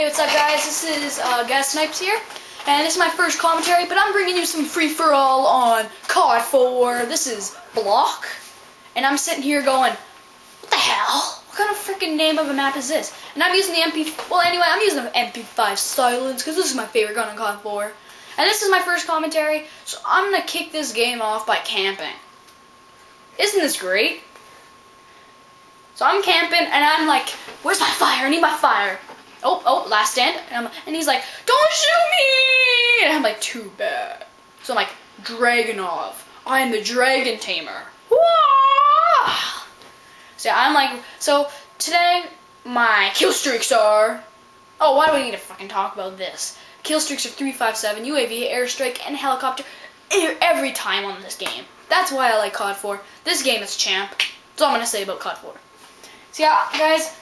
Hey, what's up, guys? This is gazsnipez here, and this is my first commentary, but I'm bringing you some free-for-all on COD 4. This is Block, and I'm sitting here going, what the hell? What kind of freaking name of a map is this? And I'm using the I'm using the mp5 silence, because this is my favorite gun on COD 4. And this is my first commentary, so I'm going to kick this game off by camping. Isn't this great? So I'm camping, and I'm like, where's my fire? I need my fire. Oh, last stand. And he's like, don't shoot me! And I'm like, too bad. So I'm like, Dragonov. I am the dragon tamer. Wah! So today, my kill streaks are, oh, why do we need to fucking talk about this? Kill streaks are 357, UAV, airstrike, and helicopter every time on this game. That's why I like COD 4. This game is champ. That's all I'm going to say about COD 4. So yeah, guys,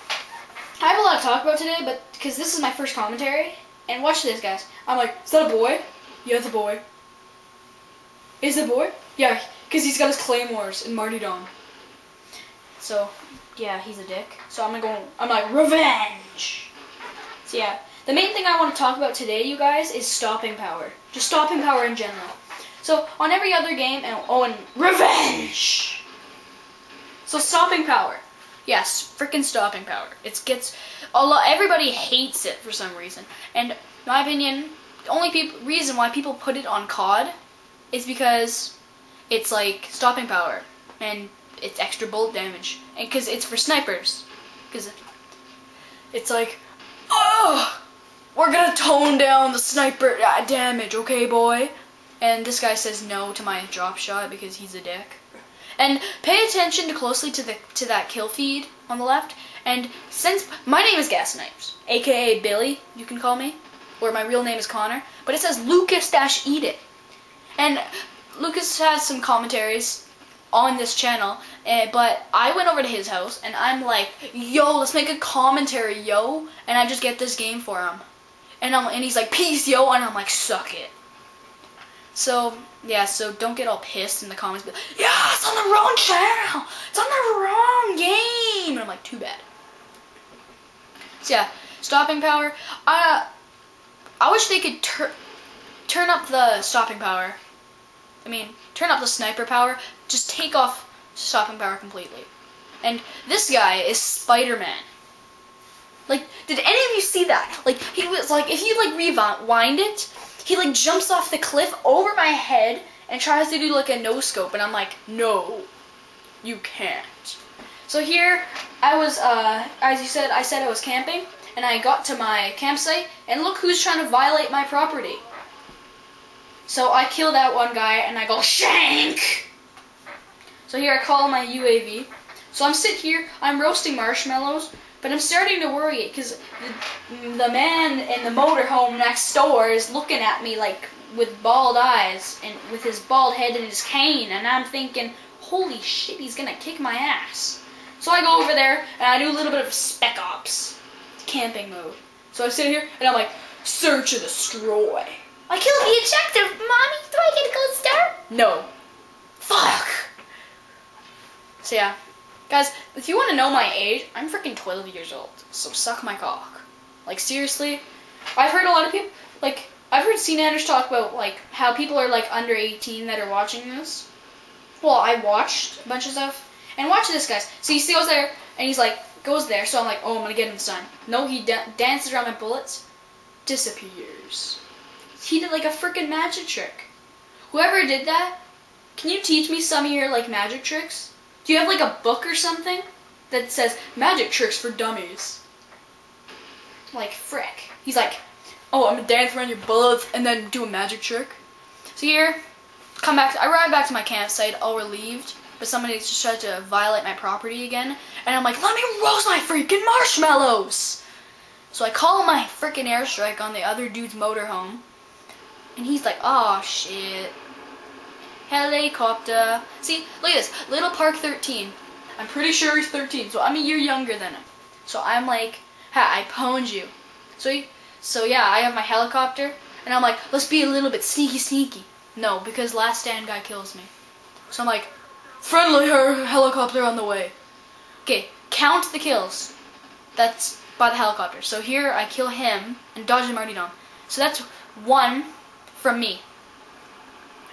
I have a lot to talk about today, but because this is my first commentary, and watch this, guys. I'm like, is that a boy? Yeah, it's a boy. Is it a boy? Yeah, because he's got his claymores in Martyrdom. So, yeah, he's a dick. So I'm like, revenge! So yeah, the main thing I want to talk about today, you guys, is stopping power. Just stopping power in general. So, on every other game, and revenge! So, stopping power. Yes, freaking stopping power. It gets a lot. Everybody hates it for some reason, and in my opinion, the only reason why people put it on COD is because it's like stopping power and it's extra bullet damage, and because it's for snipers. Because it's like, oh, we're gonna tone down the sniper damage, okay, boy? And this guy says no to my drop shot because he's a dick. And pay attention closely to that kill feed on the left. And since my name is gazsnipez, aka Billy, you can call me, or my real name is Connor, but it says Lucas-Eat It. And Lucas has some commentaries on this channel, but I went over to his house and I'm like, yo, let's make a commentary, yo, and I just get this game for him. And he's like, peace, yo, and I'm like, suck it. So, yeah, so don't get all pissed in the comments, but yeah, it's on the wrong channel! It's on the wrong game! And I'm like, too bad. So yeah, stopping power. I wish they could turn up the stopping power. I mean, turn up the sniper power. Just take off stopping power completely. And this guy is Spider-Man. Like, did any of you see that? Like, he was like, if you like rewind it, he like jumps off the cliff over my head and tries to do like a no scope, and I'm like, no, you can't. So here I was, as you said, I said I was camping, and I got to my campsite, and look who's trying to violate my property. So I kill that one guy, and I go shank. So here I call my UAV. So I'm sitting here, I'm roasting marshmallows. But I'm starting to worry because the man in the motorhome next door is looking at me like with bald eyes and with his bald head and his cane, and I'm thinking, holy shit, he's gonna kick my ass. So I go over there and I do a little bit of spec ops, camping mode. So I sit here and I'm like, search and destroy. I killed the objective, mommy. Do I get a gold star? No. Fuck. So yeah. Guys, if you want to know my age, I'm freaking 12 years old, so suck my cock. Like, seriously, I've heard a lot of people, like, I've heard CNanners talk about, like, how people are, like, under 18 that are watching this. Well, I watched a bunch of stuff, and watch this, guys. So he goes there, and he's like, goes there, so I'm like, oh, I'm gonna get him this time. No, he dances around my bullets, disappears. He did, like, a freaking magic trick. Whoever did that, can you teach me some of your, like, magic tricks? Do you have like a book or something that says magic tricks for dummies? Like, frick. He's like, oh, I'm gonna dance around your bullets and then do a magic trick. So here, I arrive back to my campsite all relieved, but somebody just tried to violate my property again, and I'm like, let me roast my freaking marshmallows! So I call my freaking airstrike on the other dude's motorhome, and he's like, oh shit. Helicopter. See, look at this. Little Park 13. I'm pretty sure he's 13, so I'm a year younger than him. So I'm like, ha, I pwned you. So yeah, I have my helicopter, and I'm like, let's be a little bit sneaky. No, because last stand guy kills me. So I'm like, friendly helicopter on the way. Okay, count the kills. That's by the helicopter. So here I kill him and dodge the martyrdom. So that's 1 from me.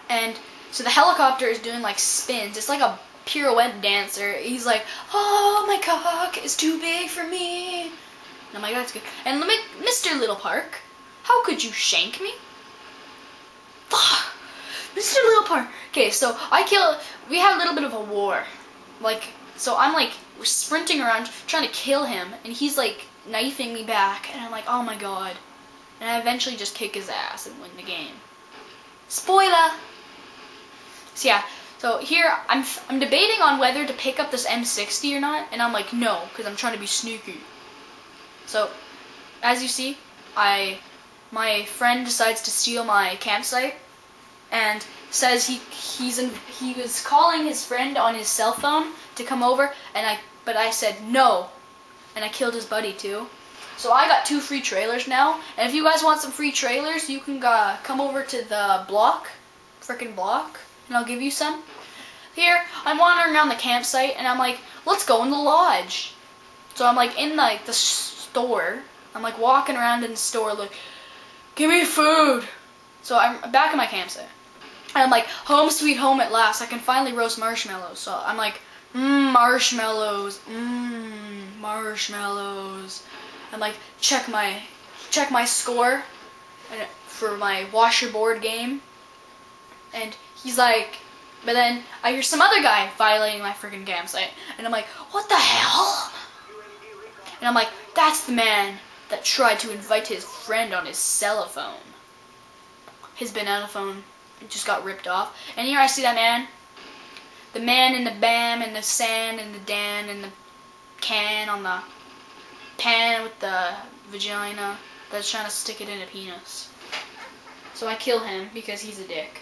And so the helicopter is doing like spins. It's like a pirouette dancer. He's like, oh, my cock is too big for me. And I'm like, that's good. And Mr. Little Park, how could you shank me? Fuck. Mr. Little Park. Okay, so we had a little bit of a war. Like, so I'm like sprinting around trying to kill him, and he's like knifing me back, and I'm like, oh my god. And I eventually just kick his ass and win the game. Spoiler! So yeah, so here I'm debating on whether to pick up this M60 or not, and I'm like, no, because I'm trying to be sneaky. So, as you see, my friend decides to steal my campsite, and says he was calling his friend on his cell phone to come over, but I said no, and I killed his buddy too. So I got 2 free trailers now, and if you guys want some free trailers, you can come over to the frickin' block, and I'll give you some. Here, I'm wandering around the campsite, and I'm like, let's go in the lodge. So I'm like in like the store. I'm like walking around in the store, like, give me food. So I'm back in my campsite. And I'm like, home sweet home at last. I can finally roast marshmallows. So I'm like, marshmallows, marshmallows. I'm like, check my score for my washerboard game. And he's like, but then I hear some other guy violating my freaking campsite. And I'm like, what the hell? And I'm like, that's the man that tried to invite his friend on his cell phone. His banana phone just got ripped off. And here I see that man. The man in the bam and the sand and the dan and the can on the pan with the vagina that's trying to stick it in a penis. So I kill him because he's a dick.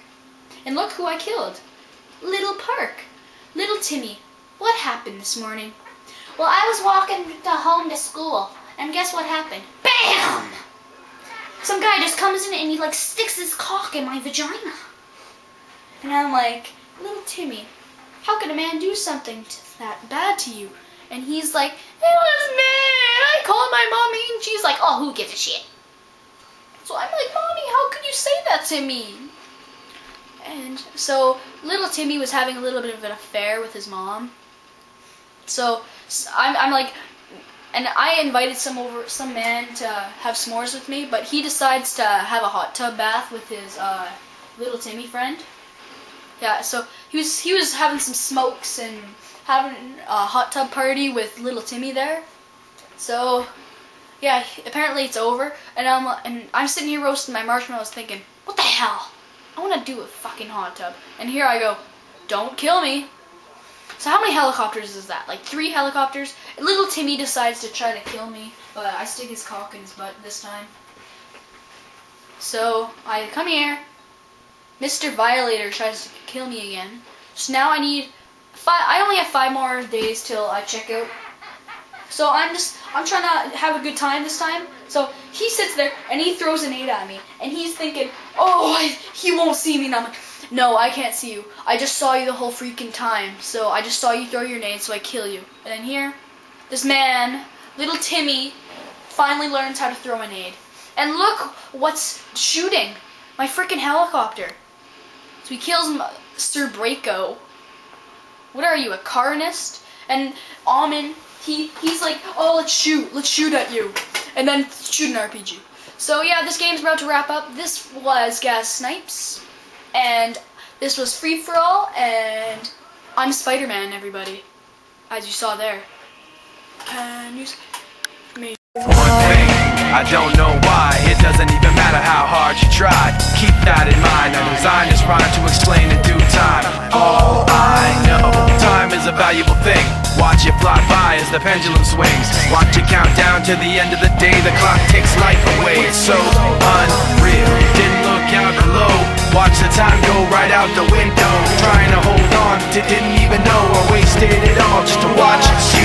And look who I killed. Little Park. Little Timmy. What happened this morning? Well, I was walking home to school, and guess what happened? BAM! Some guy just comes in and he like sticks his cock in my vagina. And I'm like, little Timmy, how could a man do something that bad to you? And he's like, it was me. I called my mommy, and she's like, oh, who gives a shit? So I'm like, Mommy, how could you say that to me? And so little Timmy was having a little bit of an affair with his mom. So I'm like, and I invited some man to have s'mores with me, but he decides to have a hot tub bath with his little Timmy friend. Yeah, so he was having some smokes and having a hot tub party with little Timmy there. So yeah, apparently it's over, and I'm sitting here roasting my marshmallows, thinking, what the hell? I want to do a fucking hot tub. And here I go, don't kill me. So how many helicopters is that? Like 3 helicopters? And little Timmy decides to try to kill me, but I stick his cock in his butt this time. So I come here. Mr. Violator tries to kill me again. So now I only have 5 more days till I check out. So I'm trying to have a good time this time. So he sits there and he throws a nade at me, and he's thinking, oh, he won't see me. And I'm like, no, I can't see you. I just saw you the whole freaking time. So I just saw you throw your nade, so I kill you. And then here, this man, little Timmy, finally learns how to throw a nade. And look what's shooting. My freaking helicopter. So he kills Sir Braco. What are you, a carnist? And Almond, he's like, oh, let's shoot at you. And then shoot an RPG. So yeah, this game's about to wrap up. This was gazsnipez. And this was Free For All, and I'm Spider-Man, everybody, as you saw there. Can you see me? One thing, I don't know why. It doesn't even matter how hard you try. Keep that in mind. I designed this rhyme to explain in due time. All I know, time is a valuable thing. Watch it fly by as the pendulum swings. Watch it count down to the end of the day. The clock takes life away. It's so unreal. Didn't look out below. Watch the time go right out the window. Trying to hold on to didn't even know I wasted it all just to watch you